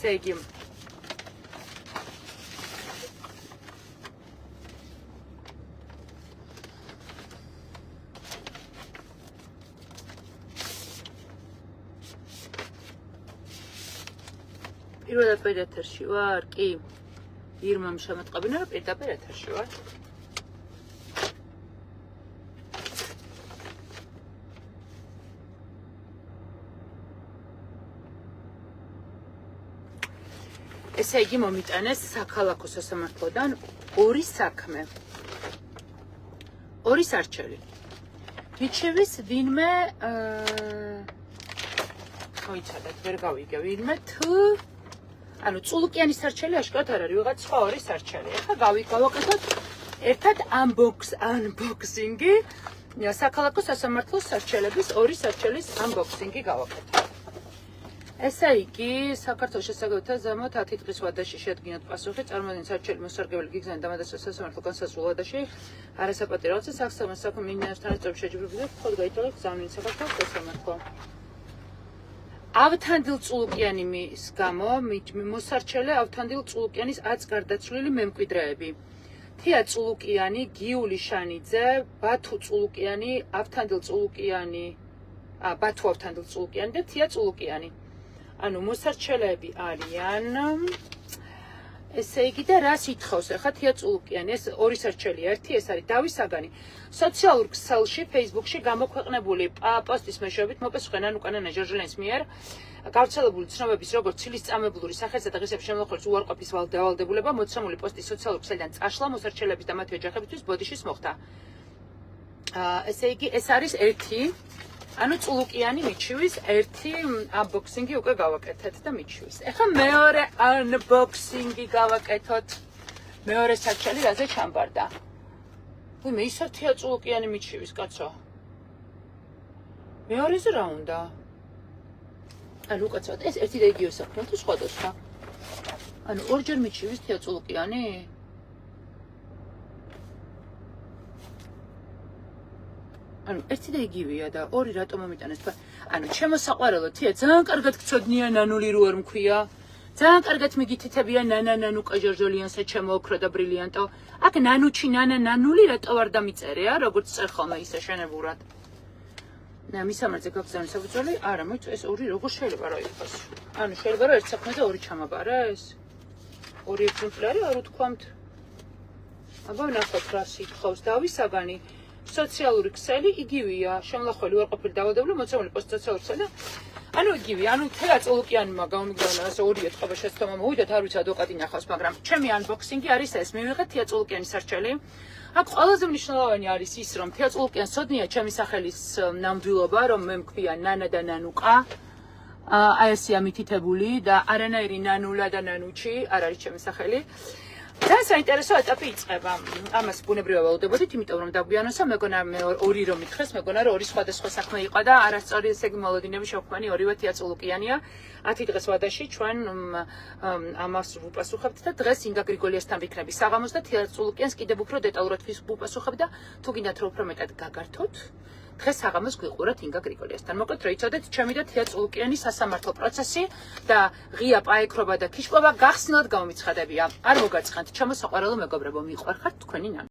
ესე იგი პირველად პირეთერში ვარ, კი. ირმამ შემოწყებინა, რომ პირდაპირ ეთერში ვარ. ესე იგი მომიტანეს საქალაქო სასამართლოდან ორი საქმე. ორი სარჩელი. მიჩევის ვინმე მოიცადეთ, ვერ გავიგე ვინმე თუ ანუ წულუკიანის სარჩელი აშკარად არ არის, ვიღაც სხვა ორი სარჩელი. ახლა გავაკეთოთ ერთად unboxing-ი, საქალაქო სასამართლოს სარჩელების ორი სარჩელის unboxing-ი გავაკეთოთ. ესე იგი, საქართველოს შესაძლებლობათა ზემოთ 10 დღის ვადაში შეადგინოთ პასუხი, წარმოადგენს სარჩელი მოსარგებელი გიგზავნის დამადასტურებელ სასამართლო განსაზღვრულ ვადაში, არასაპატიო რაღაცა საქმე მინისტრთან ერთად შეჯიბრებულებით, მხოლოდ გაითვალისწინეთ გზავნილი საქართველოს სასამართლო. ავთანდილ წულუკიანის გამო მოსარჩელე ავთანდილ წულუკიანის 10 გარდაცვლილი მემკვიდრეები. თია წულუკიანი, გიული შანიძე, ბათუ წულუკიანი, ავთანდილ წულუკიანი, ბათუ ავთანდილ წულუკიანი და თია წულუკიანი. ანუ მოსარჩელეები არიან ესე იგი და რას ითხოვს ახლა თია წულუკიანი ეს ორი სარჩელია ერთი ეს არის დავით საგანი სოციალურ ქსელში Facebook-ში გამოქვეყნებული პოსტის მეშვეობით მოპასუხენან უკანონო ჟორჟელენის მიერ გავრცელებული ცნობების როგორც ცილისწამებლური სახესა და ღირსების შემოხმარის უარყოფის დავალდებულება მოცემული პოსტის სოციალურ ქსელიდან წაშლა მოსარჩელების და მათი ოჯახებისთვის ბოდიშის მოხდა. ესე იგი ეს არის ერთი ანუ წულუკიანი მიჩივის ერთი unboxing-ი უკვე გავაკეთეთ და მიჩივის. ეხლა მეორე unboxing-ი გავაკეთოთ. მეორე სარჩელი რაზე ჩამბარდა. ვიმე ისევ თია წულუკიანი მიჩივის, კაცო. მეორეზე რა უნდა? ანუ კაცო, ეს ერთი და იგივე საქმე თუ სხვადასხვა? ანუ ორჯერ მიჩივის თია წულუკიანი? ანუ ერთი და იგივეა და ორი რატომ მომიტანეს თქვა ანუ ჩემო საყვარელო თია ძალიან კარგად გწოდნია ნანული რო არ მქვია ძალიან კარგად მიგითითებია ნანუკა ჟორჟოლიანსა ჩემო ოქრო და ბრილიანტო აქ ნანუჩი ნანული რატო არ დამიწერეა როგორც წერ ხოლმე ისე შენებურად მისამართზე გაგზავნის საფუძველი არა მოიწ ეს ორი როგორ შეიძლება რა იყოს ანუ შეიძლება რომ ერთ საქმეზე ორი ჩამაბარეს ორი ეგზემპლარი არ უთქვამთ აბა ნახოთ რა სიტყვავს დავით საგანი სოციალური ქსელი იგივეა შემლახველი უარყოფილი დავალებული მოცემული პოსტ სოციალური ქსელი ანუ იგივე ანუ თელა წულუკიანმა გამიგზავნა ასე ორი ეთყობა შეცდომა მოვიდათ არ ვიცი ადვოკატი ნახავს მაგრამ ჩემი unboxing-ი არის ეს მივიღეთ თელა წულუკიანის სარჩელი აქ ყველაზე მნიშვნელოვანი არის ის რომ თელა წულუკიანს ცოდნია ჩემი სახელის ნამდვილობა რომ მე მქვია ნანა და ნანუკა აი ესეა მითითებული და არანაირი ნანულა და ნანუჩი არ არის ჩემი სახელი ძალიან საინტერესო ეტაპი იწყება. ამას ბუნებრივად ველოდებოდით, იმიტომ რომ დაგვიანოსა, მეგონა მე ორი რომ მითხრეს, მეგონა რომ ორი სხვადასხვა საქმე იყო და არასწორი ესე იგი მოლოდინები შევქმანი ორივე თია წულუკიანია. 10 დღეს ვადაში ჩვენ ამას ვუპასუხებთ და დღეს ინგა გრიგოლიასთან ვიქნები საღამოს და თია წულუკიანს კიდევ უფრო დეტალურად ვუპასუხებ და თუ გინდათ რომ უფრო მეტად გაგართოთ დღეს საღამოს გვიყურათ ინგა გრიგოლიასთან. მოკლედ რომ იცოდეთ, ჩემი და თია წულუკიანის სასამართლო პროცესი და ღია პაექრობა და ქიშკობა გახსნილად გამომიცხადებია. არ მოგაწყენთ, ჩემო საყვარელო მეგობრებო, მიყვარხართ თქვენი ნანა.